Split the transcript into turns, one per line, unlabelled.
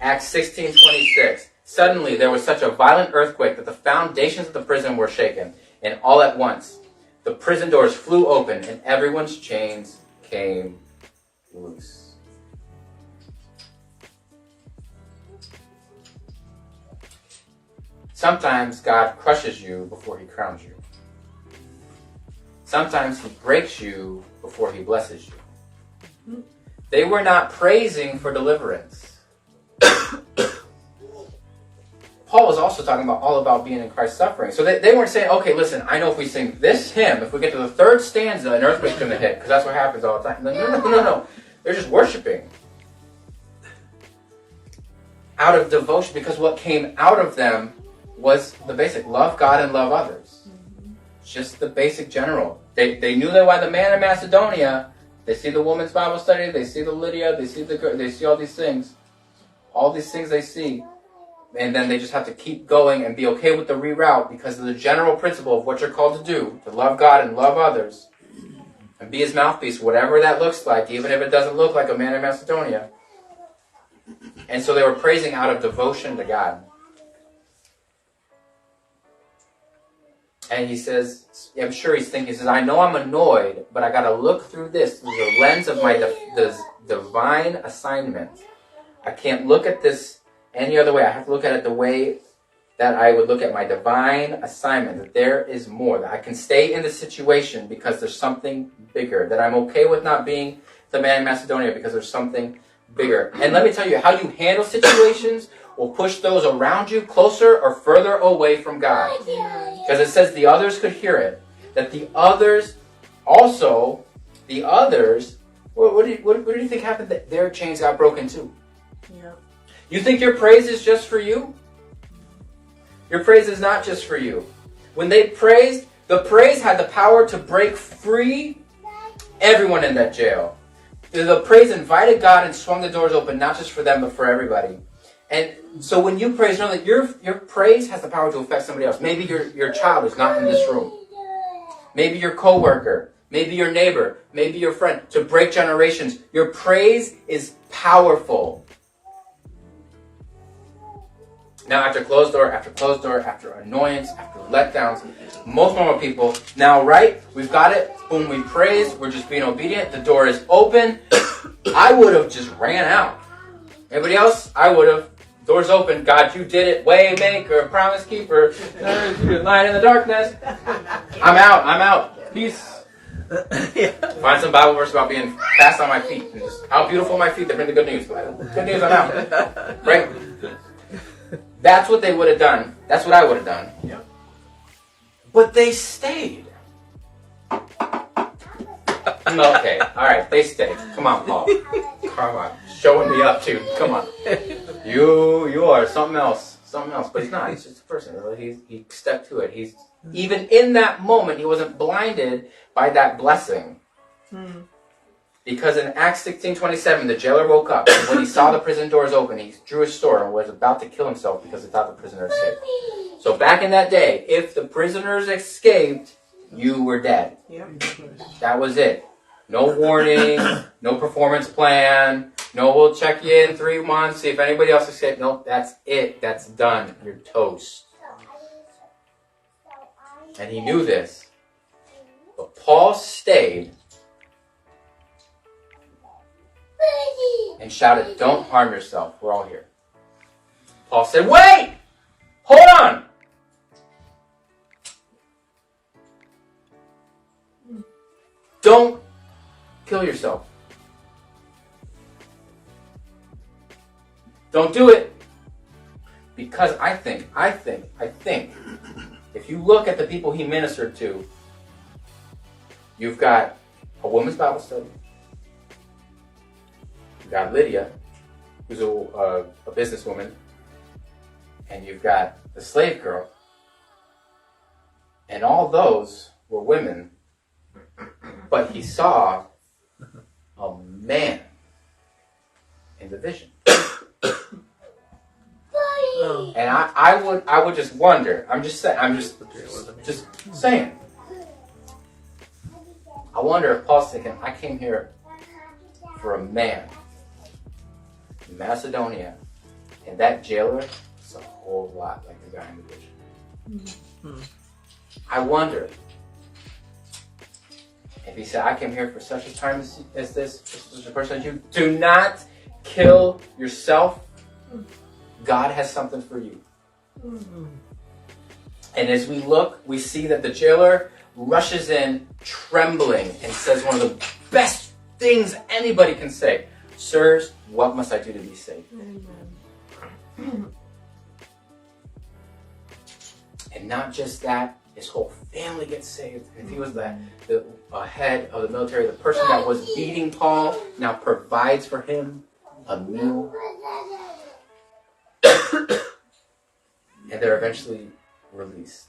Acts 16:26. Suddenly there was such a violent earthquake that the foundations of the prison were shaken, and all at once the prison doors flew open and everyone's chains came loose. Sometimes God crushes you before he crowns you. Sometimes he breaks you before he blesses you. They were not praising for deliverance. Paul was also talking about all about being in Christ's suffering. So they weren't saying, okay, listen, I know if we sing this hymn, if we get to the third stanza, an earthquake's going to hit, because that's what happens all the time. No. They're just worshiping. Out of devotion, because what came out of them was the basic, love God and love others. Just the basic general. They knew that why the man in Macedonia, they see the woman's Bible study, they see the Lydia, they see all these things. All these things they see. And then they just have to keep going and be okay with the reroute because of the general principle of what you're called to do, to love God and love others, and be his mouthpiece, whatever that looks like, even if it doesn't look like a man in Macedonia. And so they were praising out of devotion to God. And he says, I'm sure he's thinking, he says, I know I'm annoyed, but I got to look through this through the lens of my divine assignment. I can't look at this any other way. I have to look at it the way that I would look at my divine assignment, that there is more, that I can stay in the situation because there's something bigger, that I'm okay with not being the man in Macedonia because there's something bigger. And let me tell you, how you handle situations will push those around you closer or further away from God. Because it says the others could hear it. That the others, what do you think happened? That their chains got broken too.
Yeah.
You think your praise is just for you? Your praise is not just for you. When they praised, the praise had the power to break free everyone in that jail. The praise invited God and swung the doors open, not just for them, but for everybody. And so when you praise, know that your praise has the power to affect somebody else. Maybe your child is not in this room. Maybe your coworker. Maybe your neighbor. Maybe your friend. To break generations. Your praise is powerful. Now after closed door, after annoyance, after letdowns, most normal people, now right, we've got it, boom, we praise, we're just being obedient, the door is open. I would have just ran out. Everybody else, I would have. Doors open, God, you did it, way maker, promise keeper, light in the darkness. I'm out, peace. Find some Bible verse about being fast on my feet. And just how beautiful my feet, they bring the good news. Good news, I'm out. Right? That's what they would have done. That's what I would have done.
Yeah.
But they stayed. Okay, alright, they stayed. Come on, Paul. Come on. Showing me up too. Come on. You are something else. But he's not. He's just a person. He stepped to it. Even in that moment, he wasn't blinded by that blessing. Because in Acts 16:27, the jailer woke up, and when he saw the prison doors open, he drew his sword and was about to kill himself because he thought the prisoner escaped. So back in that day, if the prisoners escaped, you were dead.
Yeah.
That was it. No warning, no performance plan, no we'll check you in 3 months, see if anybody else escaped. No, that's it. That's done. You're toast. And he knew this. But Paul stayed and shouted, don't harm yourself. We're all here. Paul said, wait! Hold on! Don't kill yourself. Don't do it. Because I think, if you look at the people he ministered to, you've got a women's Bible study. You've got Lydia, who's a businesswoman. And you've got the slave girl. And all those were women. But he saw a man in the vision. And I would just wonder. I'm just saying. I wonder if Paul's thinking, I came here for a man in Macedonia, And that jailer is a whole lot like the guy in the vision.
Mm-hmm.
I wonder if he said, I came here for such a time as this, such a person as you. Do not kill yourself. God has something for you.
Mm-hmm.
And as we look, we see that the jailer rushes in trembling and says one of the best things anybody can say. Sirs, what must I do to be saved?
Amen.
And not just that, his whole family gets saved. And if he was the head of the military, the person that was beating Paul now provides for him a meal. And they're eventually released.